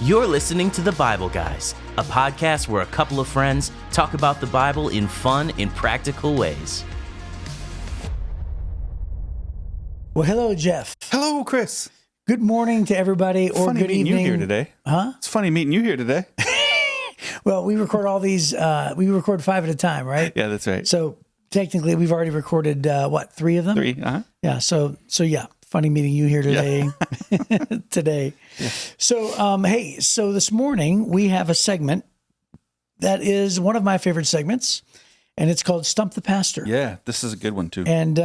You're listening to The Bible Guys, a podcast where a couple of friends talk about the Bible in fun and practical ways. Well, hello, Jeff. Hello, Chris. Good morning to everybody, or Funny good meeting evening. you here today. Huh? It's funny meeting you here today. Well, we record all these. We record 5 at a time, right? Yeah, that's right. So technically, we've already recorded 3 of them? 3. Yeah. So yeah. Funny meeting you here today. Yeah. today. Yeah. So hey, so this morning we have a segment that is one of my favorite segments, and it's called Stump the Pastor. Yeah, this is a good one too. And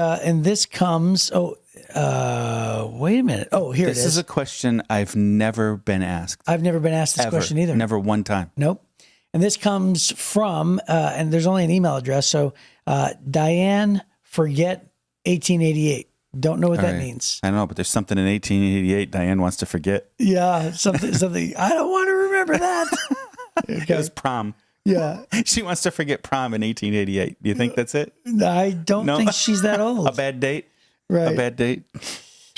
this comes. Wait a minute. Oh, here it is. This is a question I've never been asked. I've never been asked this question either. Never one time. Nope. And this comes from, and there's only an email address. So Diane Forget 1888. Don't know what that means. I don't know, but there's something in 1888 Diane wants to forget. Yeah, something. I don't want to remember that. Okay. It was prom. Yeah. She wants to forget prom in 1888. Do you think that's it? I don't think she's that old. A bad date? Right. A bad date?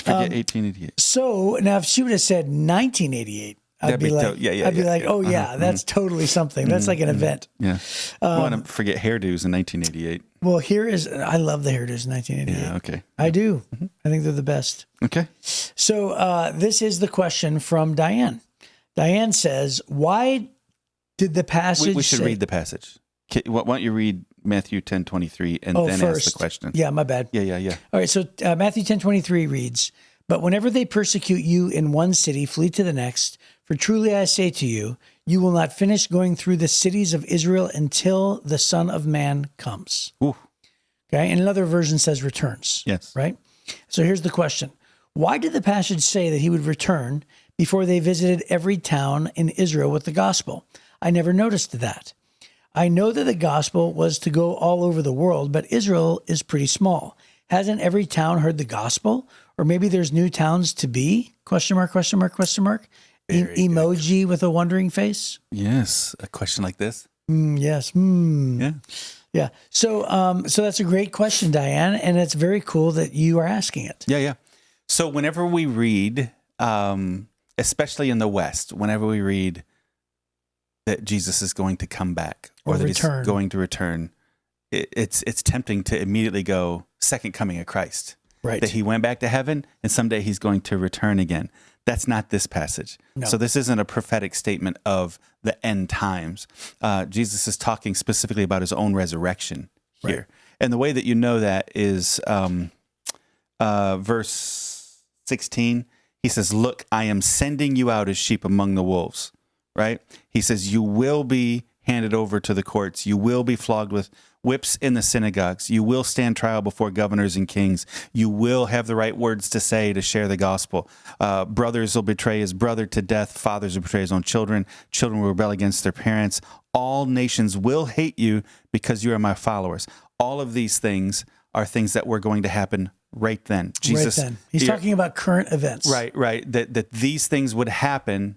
Forget 1888. So now if she would have said 1988, I'd be like, oh yeah, that's totally something. That's like an event. Yeah. I want to forget hairdos in 1988. Well, I love the hairdos in 1988. Yeah, okay. I do. I think they're the best. Okay. So this is the question from Diane. Diane says, why did the passage We should read the passage. Why don't you read Matthew 10:23 and then first. ask the question? Yeah, my bad. Yeah. All right, so Matthew 10:23 reads, "But whenever they persecute you in one city, flee to the next. For truly I say to you, you will not finish going through the cities of Israel until the Son of Man comes." Ooh. Okay, and another version says returns. Yes. Right? So here's the question. Why did the passage say that he would return before they visited every town in Israel with the gospel? I never noticed that. I know that the gospel was to go all over the world, but Israel is pretty small. Hasn't every town heard the gospel? Or maybe there's new towns to be? Question mark, question mark, question mark. Emoji with a wondering face. Yes. A question like this? Yes. Yeah. Yeah. So that's a great question, Diane, and it's very cool that you are asking it. Yeah. So whenever we read, especially in the West, whenever we read that Jesus is going to come back or that return. he's going to return, it's tempting to immediately go second coming of Christ. Right. That he went back to heaven and someday he's going to return again. That's not this passage. No. So this isn't a prophetic statement of the end times. Jesus is talking specifically about his own resurrection here. Right. And the way that you know that is verse 16. He says, "Look, I am sending you out as sheep among the wolves." Right? He says, you will be handed over to the courts. You will be flogged with whips in the synagogues. You will stand trial before governors and kings. You will have the right words to say to share the gospel. Brothers will betray his brother to death. Fathers will betray his own children. Children will rebel against their parents. All nations will hate you because you are my followers. All of these things are things that were going to happen right then. Jesus, right then. He's talking about current events. Right. That these things would happen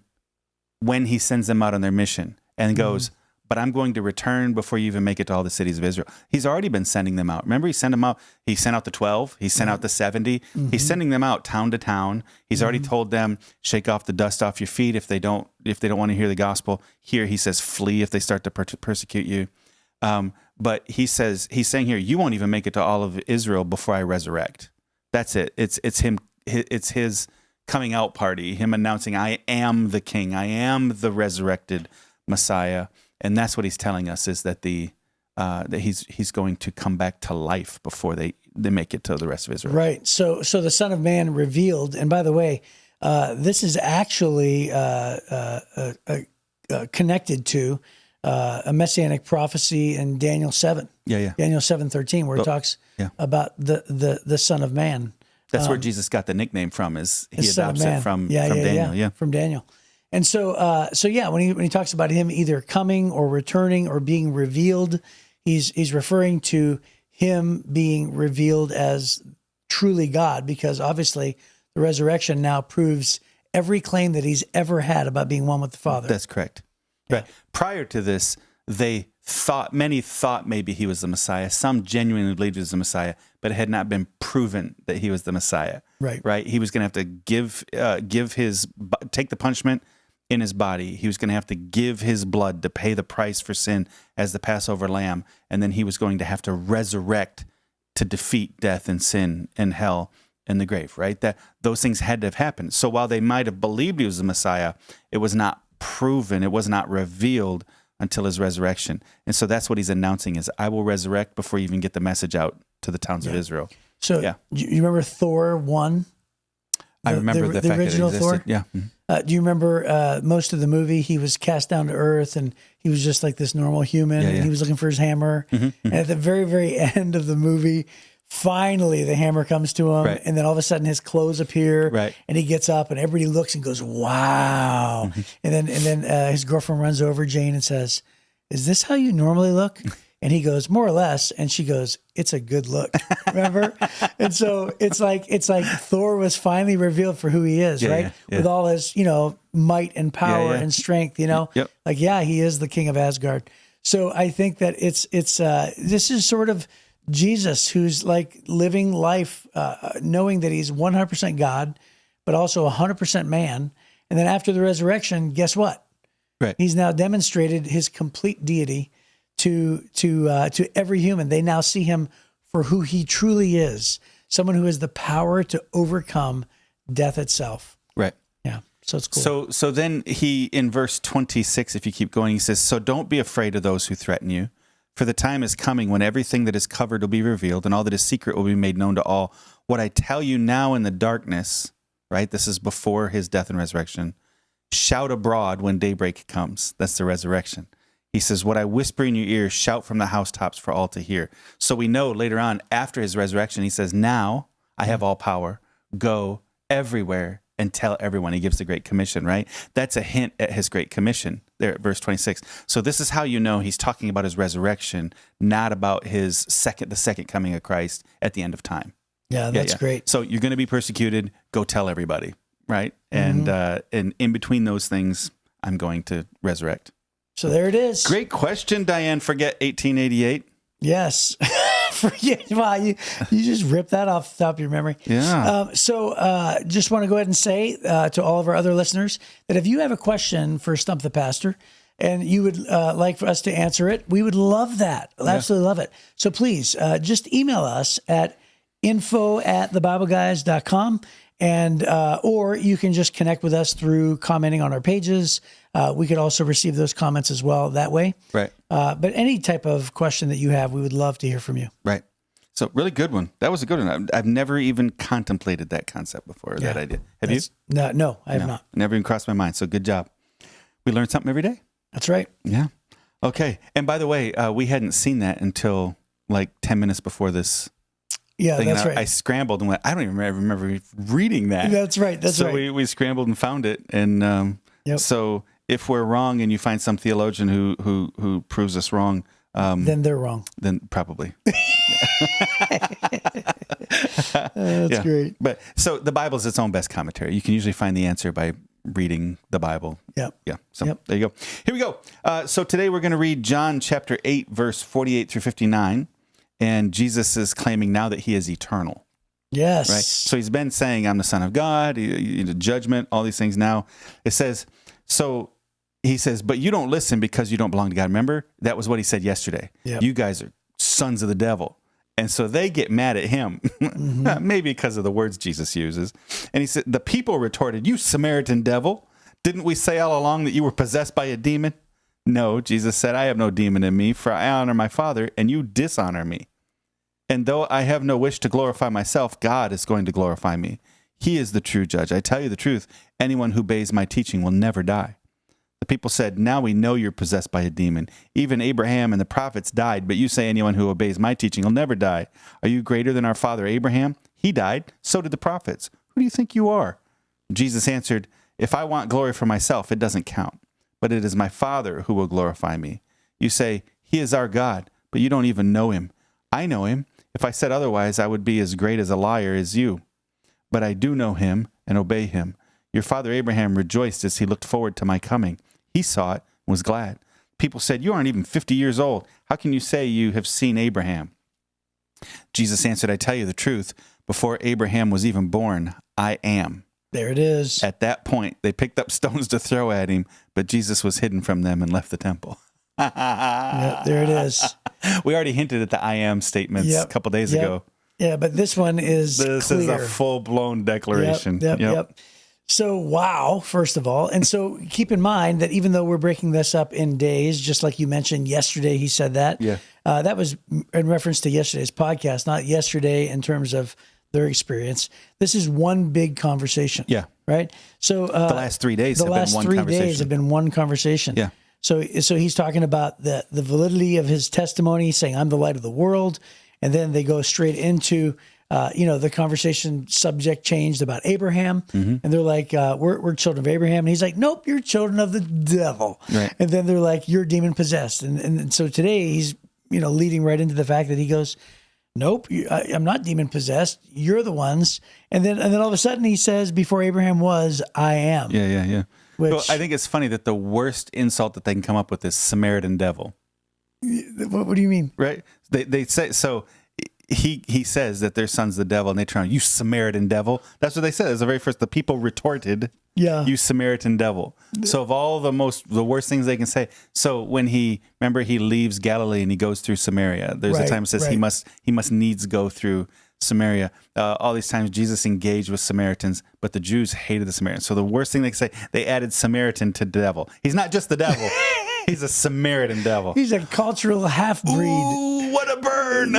when he sends them out on their mission and goes, but I'm going to return before you even make it to all the cities of Israel. He's already been sending them out. Remember, he sent them out. He sent out the 12. He sent out the 70. He's sending them out town to town. He's already told them, shake off the dust off your feet if they don't want to hear the gospel. Here he says, flee if they start to persecute you. But he's saying here, you won't even make it to all of Israel before I resurrect. That's it. It's him. It's his coming out party, him announcing, I am the king, I am the resurrected Messiah. And that's what he's telling us, is that that he's going to come back to life before they make it to the rest of Israel. Right. So the Son of Man revealed, and by the way, this is actually connected to a messianic prophecy in Daniel 7. Yeah. Daniel 7:13, where it talks about the Son of Man. That's where Jesus got the nickname from, is he adopts it from Daniel. Yeah. From Daniel. And so when he talks about him either coming or returning or being revealed, he's referring to him being revealed as truly God, because obviously the resurrection now proves every claim that he's ever had about being one with the Father. That's correct. Yeah. Right. Prior to this, many thought maybe he was the Messiah. Some genuinely believed he was the Messiah, but it had not been proven that he was the Messiah. Right. Right. He was going to have to take the punishment in his body. He was going to have to give his blood to pay the price for sin as the Passover lamb. And then he was going to have to resurrect to defeat death and sin and hell and the grave, right? That those things had to have happened. So while they might have believed he was the Messiah, it was not proven, it was not revealed until his resurrection. And so that's what he's announcing is, I will resurrect before you even get the message out to the towns of Israel. So you remember Thor 1? I remember the fact original that it existed. Thor? Yeah. Do you remember most of the movie? He was cast down to earth, and he was just like this normal human, and he was looking for his hammer. And at the very, very end of the movie, finally the hammer comes to him, and then all of a sudden his clothes appear, and he gets up, and everybody looks and goes, "Wow!" And then his girlfriend runs over Jane and says, "Is this how you normally look?" And he goes, "More or less." And she goes, "It's a good look." Remember? And so it's like Thor was finally revealed for who he is, right? With all his, might and power and strength, like, he is the king of Asgard. So I think that it's this is sort of Jesus, who's like living life, knowing that he's 100% God, but also 100% man. And then after the resurrection, guess what? Right. He's now demonstrated his complete deity to every human. They now see him for who he truly is, someone who has the power to overcome death itself. Right. Yeah. So it's cool. So then he, in verse 26, if you keep going, he says, "So don't be afraid of those who threaten you, for the time is coming when everything that is covered will be revealed, and all that is secret will be made known to all. What I tell you now in the darkness," right? This is before his death and resurrection. "Shout abroad when daybreak comes." That's the resurrection. He says, "What I whisper in your ear, shout from the housetops for all to hear." So we know later on, after his resurrection, he says, "Now I have all power. Go everywhere and tell everyone." He gives the Great Commission, right? That's a hint at his Great Commission there at verse 26. So this is how you know he's talking about his resurrection, not about the second coming of Christ at the end of time. Yeah, that's great. So you're going to be persecuted. Go tell everybody, right? And in between those things, I'm going to resurrect. So there it is. Great question, Diane. Forget 1888. Yes. Forget. Wow, you just ripped that off the top of your memory. Yeah. So just want to go ahead and say to all of our other listeners that if you have a question for Stump the Pastor and you would like for us to answer it, we would love that. Absolutely love it. So please just email us at info@thebibleguys.com. And or you can just connect with us through commenting on our pages. We could also receive those comments as well that way. Right. But any type of question that you have, we would love to hear from you. Right. So really good one. That was a good one. I've never even contemplated that concept before, that idea. Have you? No, I have not. Never even crossed my mind. So good job. We learn something every day. That's right. Yeah. Okay. And by the way, we hadn't seen that until like 10 minutes before this. Yeah, thing. that's And right. I scrambled and went, I don't even remember reading that. That's right. That's so right. So we scrambled and found it. And so if we're wrong and you find some theologian who proves us wrong, then they're wrong. Then probably. That's great. But so the Bible is its own best commentary. You can usually find the answer by reading the Bible. Yep. Yeah. So there you go. Here we go. So today we're going to read John chapter 8, verse 48 through 59. And Jesus is claiming now that he is eternal. Yes. Right. So he's been saying, I'm the Son of God, judgment, all these things. Now it says, so he says, but you don't listen because you don't belong to God. Remember, that was what he said yesterday. Yep. You guys are sons of the devil. And so they get mad at him, maybe because of the words Jesus uses. And he said, the people retorted, you Samaritan devil, didn't we say all along that you were possessed by a demon? No, Jesus said, I have no demon in me, for I honor my Father, and you dishonor me. And though I have no wish to glorify myself, God is going to glorify me. He is the true judge. I tell you the truth, anyone who obeys my teaching will never die. The people said, now we know you're possessed by a demon. Even Abraham and the prophets died, but you say anyone who obeys my teaching will never die. Are you greater than our father Abraham? He died, so did the prophets. Who do you think you are? Jesus answered, if I want glory for myself, it doesn't count. But it is my Father who will glorify me. You say, he is our God, but you don't even know him. I know him. If I said otherwise, I would be as great as a liar as you. But I do know him and obey him. Your father Abraham rejoiced as he looked forward to my coming. He saw it and was glad. People said, you aren't even 50 years old. How can you say you have seen Abraham? Jesus answered, I tell you the truth. Before Abraham was even born, I am. There it is. At that point, they picked up stones to throw at him, but Jesus was hidden from them and left the temple. Yeah, there it is. We already hinted at the I am statements a couple days ago. Yeah, but this one is This clear. is a full-blown declaration. Yep. So, wow, first of all. And so keep in mind that even though we're breaking this up in days, just like you mentioned yesterday, he said that. Yeah. That was in reference to yesterday's podcast, not yesterday in terms of their experience. This is one big conversation. Yeah. Right? So The last 3 days have been one The last 3 days conversation. have been one conversation. Yeah. So he's talking about the validity of his testimony, saying, I'm the light of the world. And then they go straight into, the conversation subject changed about Abraham. Mm-hmm. And they're like, we're children of Abraham. And he's like, nope, you're children of the devil. Right. And then they're like, you're demon possessed. And so today he's, leading right into the fact that he goes, nope, I'm not demon possessed. You're the ones. And then all of a sudden he says, before Abraham was, I am. Yeah. Which, Well, I think it's funny that the worst insult that they can come up with is Samaritan devil. what do you mean? Right? They say so. He says that their son's the devil, and they turn on you Samaritan devil. That's what they said. It's the very first. The people retorted, Yeah. you Samaritan devil. So of all the worst things they can say. So when he leaves Galilee and he goes through Samaria. There's a time it says he must needs go through Samaria. All these times Jesus engaged with Samaritans, but the Jews hated the Samaritans. So the worst thing they could say, they added Samaritan to devil. He's not just the devil. He's a Samaritan devil. He's a cultural half-breed. Ooh, what a burn!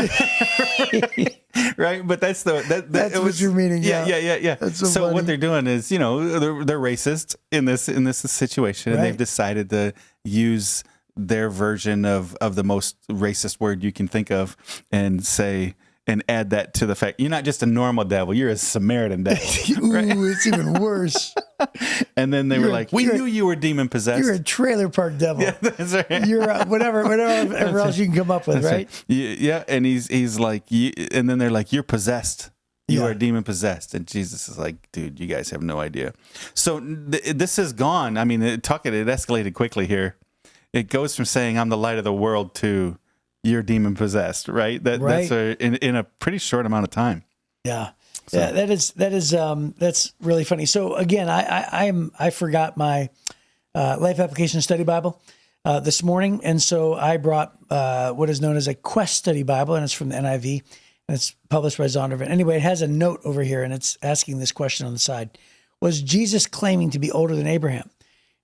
Right, but that's what you're meaning. Yeah. That's So funny. what they're doing is, they're racist in this situation, and Right. they've decided to use their version of the most racist word you can think of, and add that to the fact you're not just a normal devil, you're a Samaritan devil. Ooh, it's even worse. And then they were like, we knew you were demon possessed. You're a trailer park devil. Yeah, that's right. You're whatever else you can come up with, right? Yeah, and he's like, and then they're like, you're possessed. You Yeah. are demon possessed. And Jesus is like, dude, you guys have no idea. So this has gone. I mean, it escalated quickly here. It goes from saying I'm the light of the world to you're demon possessed, right? Right. That's in a pretty short amount of time. Yeah. Yeah, that is that's really funny. So again, I forgot my Life Application Study Bible this morning, and so I brought what is known as a Quest Study Bible, and it's from the NIV, and it's published by Zondervan. Anyway, it has a note over here, and it's asking this question on the side: was Jesus claiming to be older than Abraham?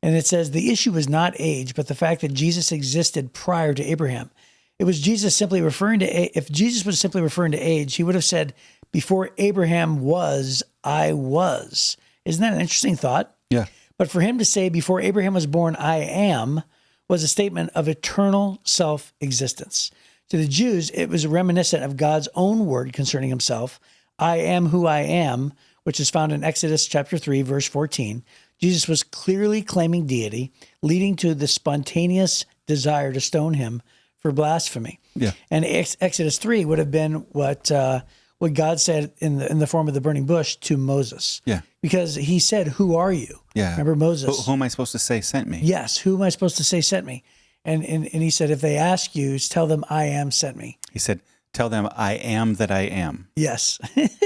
And it says the issue was not age, but the fact that Jesus existed prior to Abraham. It was Jesus simply referring to, if Jesus was simply referring to age, he would have said, before Abraham was, I was. Isn't that an interesting thought? Yeah. But for him to say, before Abraham was born, I am, was a statement of eternal self-existence. To the Jews, it was reminiscent of God's own word concerning himself, I am who I am, which is found in Exodus chapter 3, verse 14. Jesus was clearly claiming deity, leading to the spontaneous desire to stone him for blasphemy. Yeah. And Exodus 3 would have been what God said in the form of the burning bush to Moses. Yeah. Because he said, who are you? Yeah. Remember Moses? Who am I supposed to say sent me? Yes. Who am I supposed to say sent me? And he said, if they ask you, tell them I am sent me. He said, tell them I am that I am. Yes.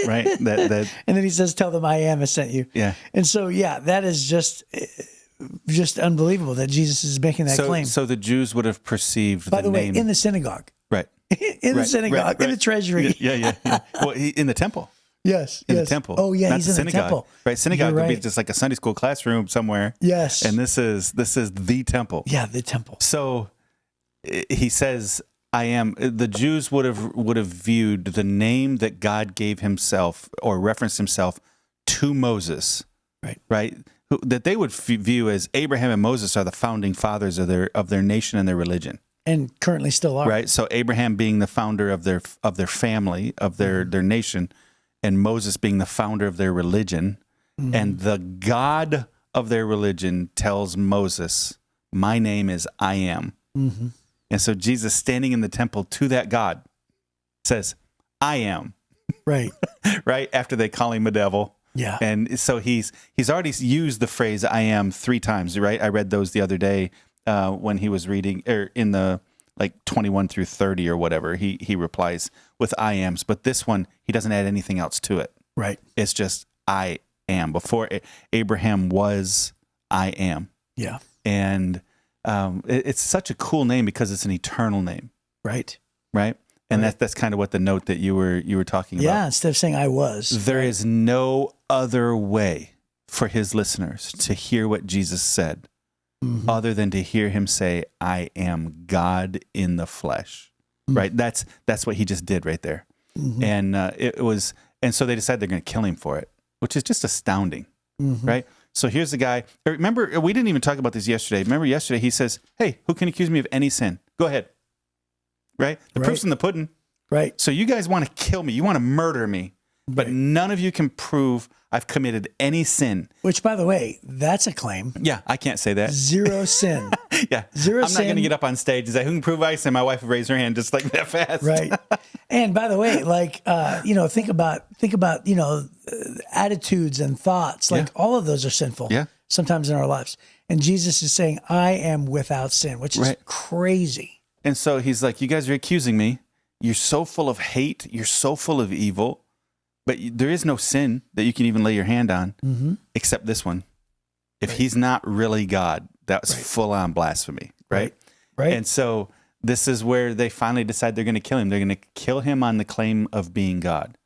Right? that. And then he says, tell them I am has sent you. Yeah. And so, yeah, that is just unbelievable that Jesus is making that claim. So the Jews would have perceived By the way, name. in the synagogue. Right. In the synagogue, in the treasury. Yeah. Well, in the temple. Yes. In the temple. Oh, yeah, not he's the in synagogue. the temple. Right. Synagogue You're would be right. just like a Sunday school classroom somewhere. Yes. And this is the temple. Yeah, the temple. So he says, I am. The Jews would have viewed the name that God gave himself or referenced himself to Moses. Right. That they would view as Abraham and Moses are the founding fathers of their nation and their religion. And currently still are. Right. So Abraham being the founder of their family, of their nation, and Moses being the founder of their religion, and the God of their religion tells Moses, my name is I am. Mm-hmm. And so Jesus standing in the temple to that God says, I am. Right. Right. After they call him a devil. Yeah. And so he's already used the phrase I am 3 times, right? I read those the other day when he was reading, or in the like 21 through 30 or whatever, he replies with I ams. But this one, he doesn't add anything else to it. Right. It's just I am. Before Abraham was, I am. Yeah. And it's such a cool name because it's an eternal name, Right. right? And Right. that's kind of what the note that you were talking about. Yeah. Instead of saying I was. There is no other way for his listeners to hear what Jesus said Mhm. other than to hear him say, I am God in the flesh. Right? That's what he just did right there. Mhm. And and so they decided they're going to kill him for it, which is just astounding. Mhm. Right? So here's the guy. Remember, we didn't even talk about this yesterday. Remember yesterday he says, hey, who can accuse me of any sin? Go ahead. Right? The Right. proof's in the pudding. Right. So you guys want to kill me. You want to murder me. But Right. none of you can prove I've committed any sin. Which, by the way, that's a claim. Yeah, I can't say that. Zero sin. Yeah. Zero I'm not going to sin. get up on stage and say, who can prove I sin? My wife would raise her hand just like that fast. Right. And by the way, like, think about, attitudes and thoughts, like all of those are sinful Yeah. sometimes in our lives. And Jesus is saying, I am without sin, which is Right. crazy. And so he's like, you guys are accusing me. You're so full of hate. You're so full of evil. But there is no sin that you can even lay your hand on except this one. If he's not really God, that's full on blasphemy. Right? Right. And so this is where they finally decide they're going to kill him. They're going to kill him on the claim of being God.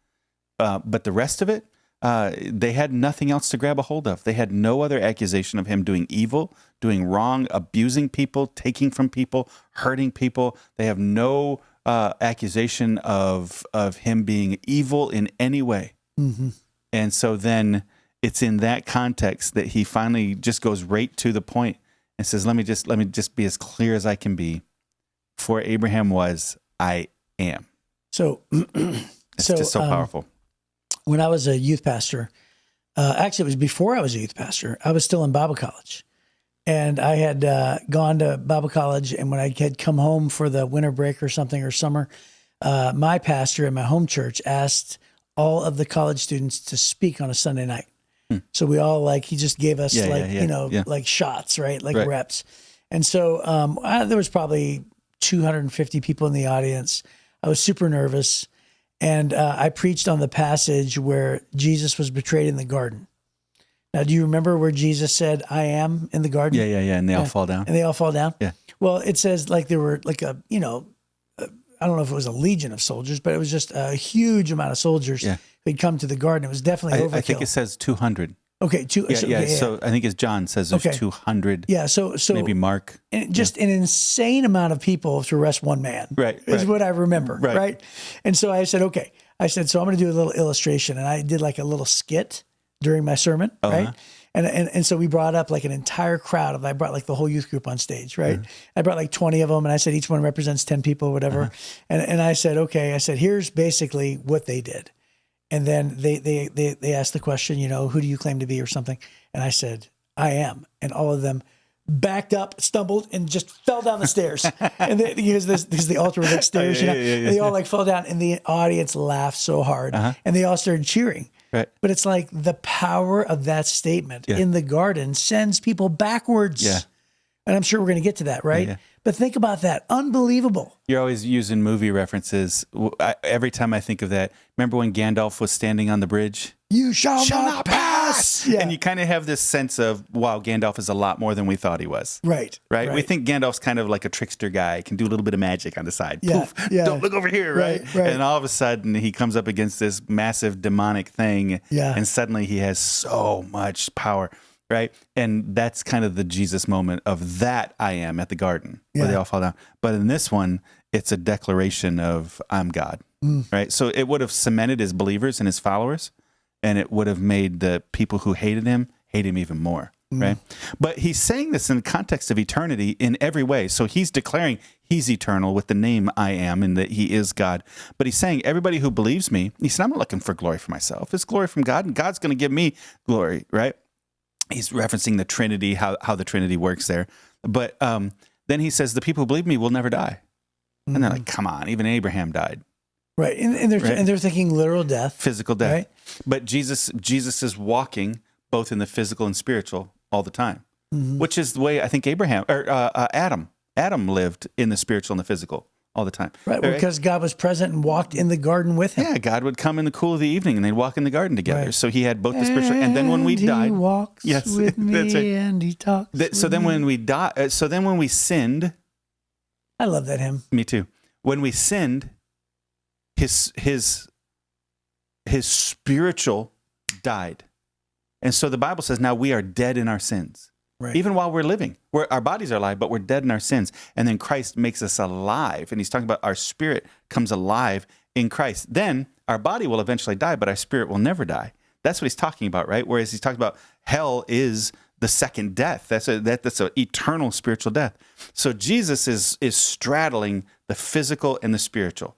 But the rest of it, they had nothing else to grab a hold of. They had no other accusation of him doing evil, doing wrong, abusing people, taking from people, hurting people. They have no accusation of him being evil in any way. Mhm. And so then it's in that context that he finally just goes right to the point and says, let me just be as clear as I can be. For Abraham was, I am. So, It's just so powerful. when I was a youth pastor, actually, it was before I was a youth pastor. I was still in Bible college. And I had gone to Bible college. And when I had come home for the winter break or something or summer, my pastor at my home church asked all of the college students to speak on a Sunday night. So we all he just gave us like shots, right? Like Right. reps. And so there was probably 250 people in the audience. I was super nervous. And I preached on the passage where Jesus was betrayed in the garden. Now, do you remember where Jesus said, I am in the garden? Yeah. And they all fall down. And they all fall down? Yeah. Well, it says there were I don't know if it was a legion of soldiers, but it was just a huge amount of soldiers who'd come to the garden. It was definitely overkill. I think it says 200. Okay, So I think it's John says there's 200. Yeah, so maybe Mark. And just an insane amount of people to arrest one man. Right, Is right. what I remember. Right. Right. And so I said, okay. So I'm going to do a little illustration, and I did like a little skit during my sermon, right? And so we brought up like an entire crowd I brought like the whole youth group on stage, right? I brought like 20 of them, and I said each one represents 10 people or whatever. And I said, okay, here's basically what they did. And then they asked the question, who do you claim to be or something? And I said, I am. And all of them backed up, stumbled, and just fell down the stairs. And because the altar was like stairs, and they all fell down, and the audience laughed so hard, and they all started cheering. Right. But it's like the power of that statement in the garden sends people backwards. Yeah. And I'm sure we're going to get to that, right? Yeah. But think about that. Unbelievable. You're always using movie references. Every time I think of that, remember when Gandalf was standing on the bridge? You shall not pass. Yeah. And you kind of have this sense of, wow, Gandalf is a lot more than we thought he was. Right. We think Gandalf's kind of like a trickster guy, can do a little bit of magic on the side. Yeah, Poof, yeah. don't look over here, right? Right. And all of a sudden, he comes up against this massive demonic thing, and suddenly he has so much power, right? And that's kind of the Jesus moment of that I am at the garden, where they all fall down. But in this one, it's a declaration of I'm God, right? So it would have cemented his believers and his followers, and it would have made the people who hated him hate him even more, right? But he's saying this in the context of eternity in every way. So he's declaring he's eternal with the name I am and that he is God. But he's saying everybody who believes me, he said, I'm not looking for glory for myself. It's glory from God, and God's going to give me glory, right? He's referencing the Trinity, how the Trinity works there. But then he says, the people who believe me will never die. And they're like, come on, even Abraham died. Right. And they're thinking literal death. Physical death. Right. But Jesus is walking both in the physical and spiritual all the time, which is the way I think Adam lived in the spiritual and the physical all the time. Right, because God was present and walked in the garden with him. Yeah, God would come in the cool of the evening and they'd walk in the garden together. Right. So he had both the spiritual, and then when we died, he walks yes, with me that's right. and he talks. So then when we died, so then when we sinned, I love that hymn. me too. When we sinned, his spiritual died, and so the Bible says now we are dead in our sins. Right. Even while we're living, our bodies are alive, but we're dead in our sins. And then Christ makes us alive, and he's talking about our spirit comes alive in Christ. Then our body will eventually die, but our spirit will never die. That's what he's talking about, right? Whereas he's talking about hell is the second death. That's an eternal spiritual death. So Jesus is straddling the physical and the spiritual,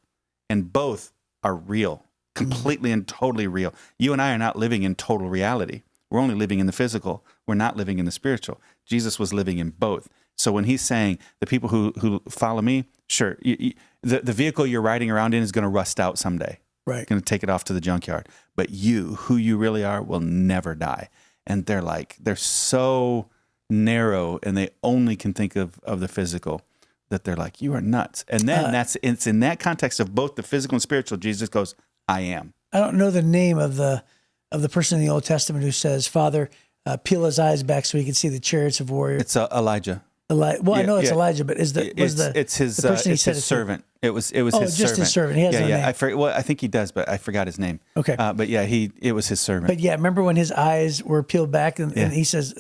and both are real, completely and totally real. You and I are not living in total reality. We're only living in the physical. We're not living in the spiritual. Jesus was living in both. So when he's saying the people who follow me, sure, the vehicle you're riding around in is going to rust out someday. Right. Going to take it off to the junkyard. But you, who you really are, will never die. And they're so narrow, and they only can think of the physical, that they're like, you are nuts. And then it's in that context of both the physical and spiritual, Jesus goes, I am. I don't know the name of the person in the Old Testament who says, Father, peel his eyes back so he can see the chariots of warriors. It's Elijah. I know it's Elijah, but it's his servant. It was his just servant. his servant. He has no name. I think he does, but I forgot his name. Okay. But yeah, it was his servant. But yeah, remember when his eyes were peeled back, and he says,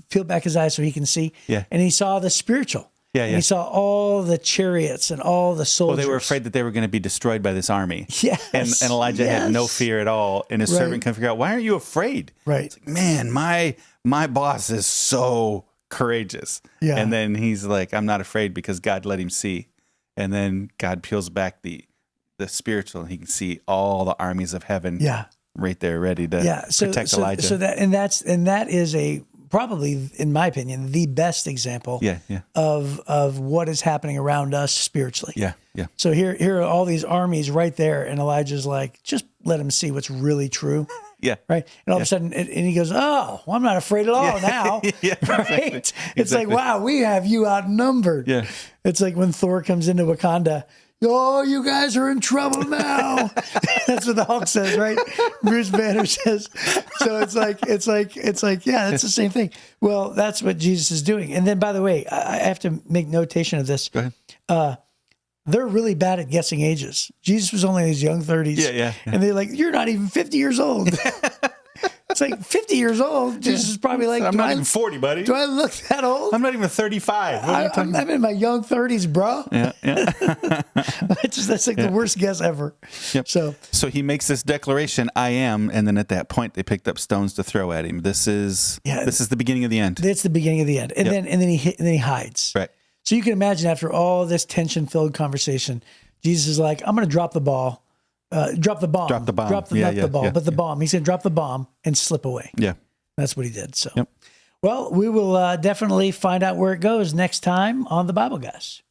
peel back his eyes so he can see. Yeah. And he saw the spiritual. Yeah, And he saw all the chariots and all the soldiers. Well, they were afraid that they were going to be destroyed by this army. Yes. And Elijah had no fear at all. And his Right. servant couldn't figure out, why aren't you afraid? Right. It's like, man, my boss is so courageous. Yeah. And then he's like, I'm not afraid because God let him see. And then God peels back the spiritual, and he can see all the armies of heaven right there ready to protect Elijah. So that is probably, in my opinion, the best example of what is happening around us spiritually. Yeah. So here are all these armies right there, and Elijah's like, just let him see what's really true. Yeah. Right. And all of a sudden, and he goes, oh, well, I'm not afraid at all now. Yeah, right. exactly. It's like, wow, we have you outnumbered. Yeah. It's like when Thor comes into Wakanda. Oh, you guys are in trouble now. That's what the Hulk says, right? Bruce Banner says. So it's like, yeah, that's the same thing. Well, that's what Jesus is doing. And then, by the way, I have to make notation of this. Go ahead. They're really bad at guessing ages. Jesus was only in his young 30s. Yeah. And they're like, you're not even 50 years old. It's like 50 years old. Jesus is probably like, I'm not even 40, buddy. Do I look that old? I'm not even 35. I'm in my young 30s, bro. Yeah. That's like the worst guess ever. Yep. So he makes this declaration, I am, and then at that point they picked up stones to throw at him. This is the beginning of the end. It's the beginning of the end. And then he hides. Right. So you can imagine after all this tension-filled conversation, Jesus is like, I'm going to drop the ball. Drop the bomb. Drop the bomb. Not the ball, but the bomb. He's going to drop the bomb and slip away. Yeah. That's what he did. So, Yep. Well, we will definitely find out where it goes next time on the Bible Guys.